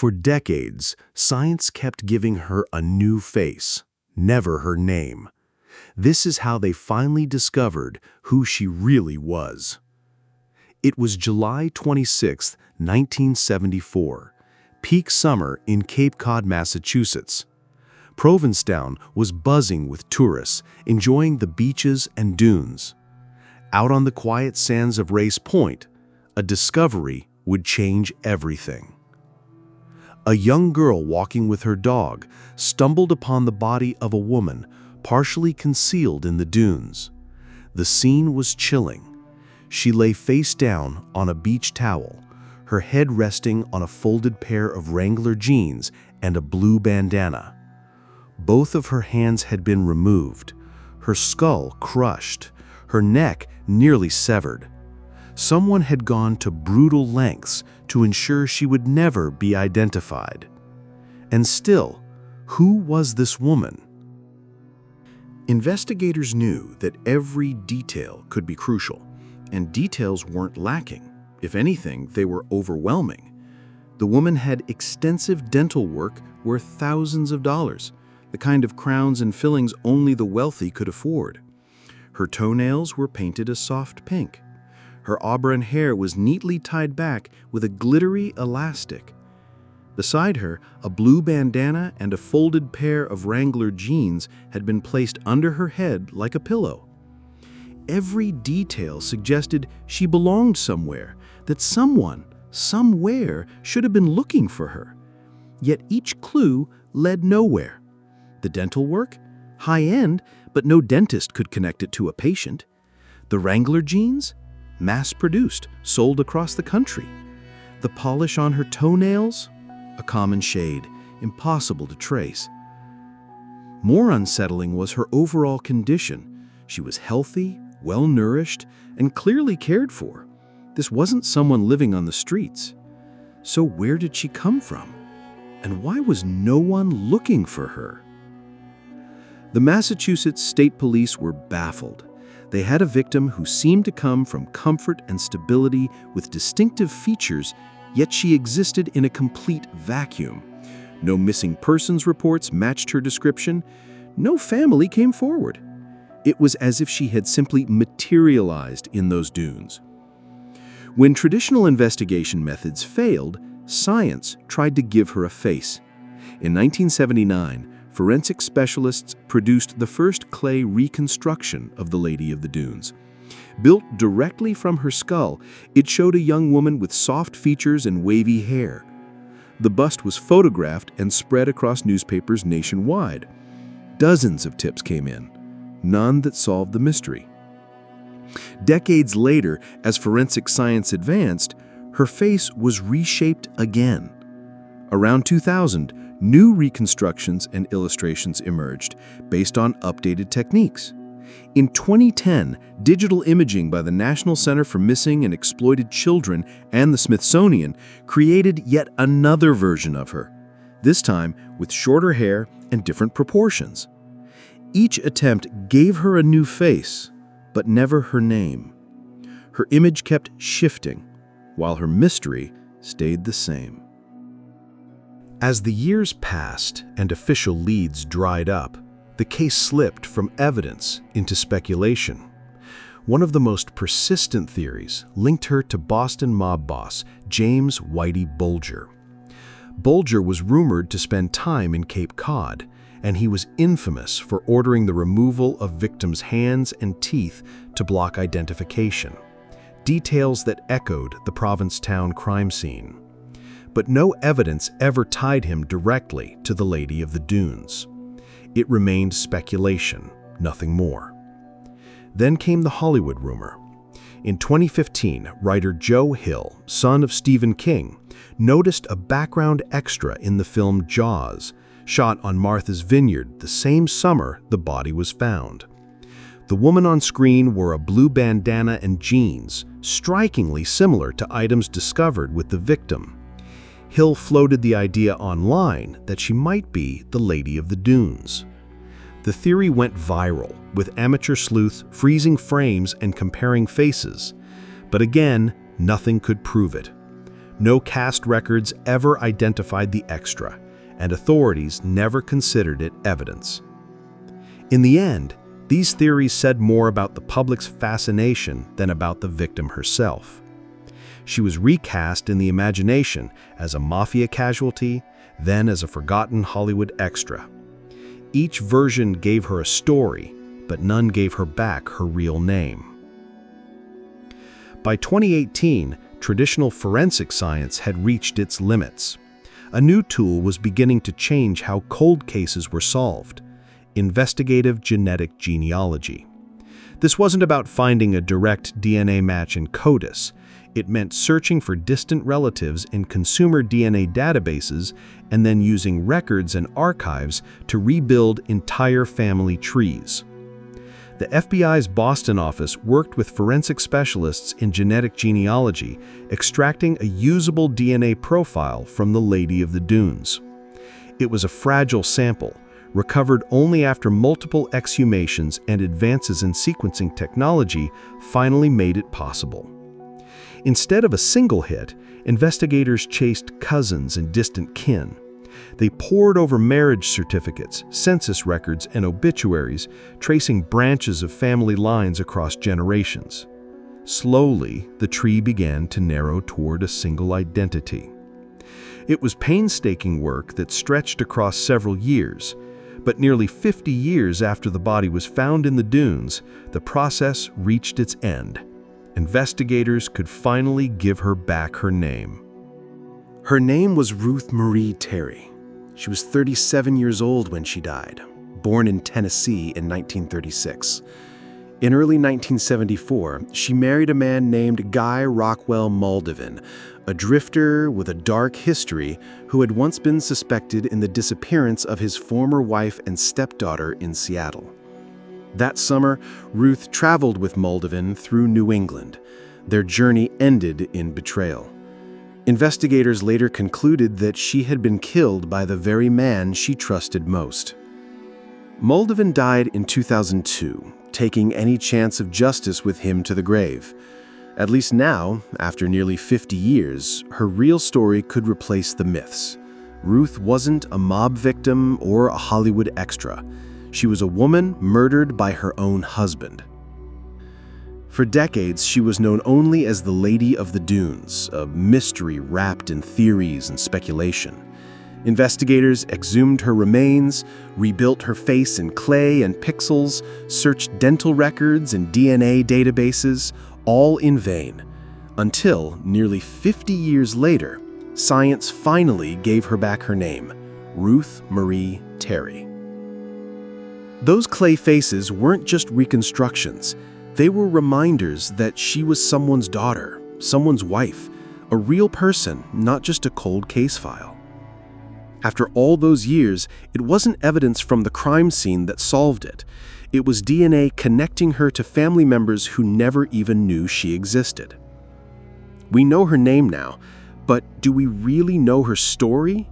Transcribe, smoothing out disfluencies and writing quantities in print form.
For decades, science kept giving her a new face, never her name. This is how they finally discovered who she really was. It was July 26, 1974, peak summer in Cape Cod, Massachusetts. Provincetown was buzzing with tourists, enjoying the beaches and dunes. Out on the quiet sands of Race Point, a discovery would change everything. A young girl walking with her dog stumbled upon the body of a woman partially concealed in the dunes. The scene was chilling. She lay face down on a beach towel, her head resting on a folded pair of Wrangler jeans and a blue bandana. Both of her hands had been removed, her skull crushed, her neck nearly severed. Someone had gone to brutal lengths to ensure she would never be identified. And still, who was this woman? Investigators knew that every detail could be crucial, and details weren't lacking. If anything, they were overwhelming. The woman had extensive dental work worth thousands of dollars, the kind of crowns and fillings only the wealthy could afford. Her toenails were painted a soft pink. Her auburn hair was neatly tied back with a glittery elastic. Beside her, a blue bandana and a folded pair of Wrangler jeans had been placed under her head like a pillow. Every detail suggested she belonged somewhere, that someone, somewhere, should have been looking for her. Yet each clue led nowhere. The dental work? High-end, but no dentist could connect it to a patient. The Wrangler jeans? Mass-produced, sold across the country. The polish on her toenails? A common shade, impossible to trace. More unsettling was her overall condition. She was healthy, well-nourished, and clearly cared for. This wasn't someone living on the streets. So where did she come from? And why was no one looking for her? The Massachusetts State Police were baffled. They had a victim who seemed to come from comfort and stability with distinctive features, yet she existed in a complete vacuum. No missing persons reports matched her description. No family came forward. It was as if she had simply materialized in those dunes. When traditional investigation methods failed, science tried to give her a face. In 1979, forensic specialists produced the first clay reconstruction of the Lady of the Dunes. Built directly from her skull, it showed a young woman with soft features and wavy hair. The bust was photographed and spread across newspapers nationwide. Dozens of tips came in, none that solved the mystery. Decades later, as forensic science advanced, her face was reshaped again. Around 2000, new reconstructions and illustrations emerged based on updated techniques. In 2010, digital imaging by the National Center for Missing and Exploited Children and the Smithsonian created yet another version of her, this time with shorter hair and different proportions. Each attempt gave her a new face, but never her name. Her image kept shifting, while her mystery stayed the same. As the years passed and official leads dried up, the case slipped from evidence into speculation. One of the most persistent theories linked her to Boston mob boss James Whitey Bulger. Bulger was rumored to spend time in Cape Cod, and he was infamous for ordering the removal of victims' hands and teeth to block identification. Details that echoed the Provincetown crime scene. But no evidence ever tied him directly to the Lady of the Dunes. It remained speculation, nothing more. Then came the Hollywood rumor. In 2015, writer Joe Hill, son of Stephen King, noticed a background extra in the film Jaws, shot on Martha's Vineyard the same summer the body was found. The woman on screen wore a blue bandana and jeans, strikingly similar to items discovered with the victim. Hill floated the idea online that she might be the Lady of the Dunes. The theory went viral, with amateur sleuths freezing frames and comparing faces. But again, nothing could prove it. No cast records ever identified the extra, and authorities never considered it evidence. In the end, these theories said more about the public's fascination than about the victim herself. She was recast in the imagination as a mafia casualty, then as a forgotten Hollywood extra. Each version gave her a story, but none gave her back her real name. By 2018, traditional forensic science had reached its limits. A new tool was beginning to change how cold cases were solved: investigative genetic genealogy. This wasn't about finding a direct DNA match in CODIS. It meant searching for distant relatives in consumer DNA databases and then using records and archives to rebuild entire family trees. The FBI's Boston office worked with forensic specialists in genetic genealogy, extracting a usable DNA profile from the Lady of the Dunes. It was a fragile sample, recovered only after multiple exhumations and advances in sequencing technology finally made it possible. Instead of a single hit, investigators chased cousins and distant kin. They pored over marriage certificates, census records, and obituaries, tracing branches of family lines across generations. Slowly, the tree began to narrow toward a single identity. It was painstaking work that stretched across several years, but nearly 50 years after the body was found in the dunes, the process reached its end. Investigators could finally give her back her name. Her name was Ruth Marie Terry. She was 37 years old when she died, born in Tennessee in 1936. In early 1974, she married a man named Guy Rockwell Moldovan, a drifter with a dark history who had once been suspected in the disappearance of his former wife and stepdaughter in Seattle. That summer, Ruth traveled with Moldovan through New England. Their journey ended in betrayal. Investigators later concluded that she had been killed by the very man she trusted most. Moldovan died in 2002, taking any chance of justice with him to the grave. At least now, after nearly 50 years, her real story could replace the myths. Ruth wasn't a mob victim or a Hollywood extra. She was a woman murdered by her own husband. For decades, she was known only as the Lady of the Dunes, a mystery wrapped in theories and speculation. Investigators exhumed her remains, rebuilt her face in clay and pixels, searched dental records and DNA databases, all in vain. Until, nearly 50 years later, science finally gave her back her name, Ruth Marie Terry. Those clay faces weren't just reconstructions. They were reminders that she was someone's daughter, someone's wife, a real person, not just a cold case file. After all those years, it wasn't evidence from the crime scene that solved it. It was DNA connecting her to family members who never even knew she existed. We know her name now, but do we really know her story?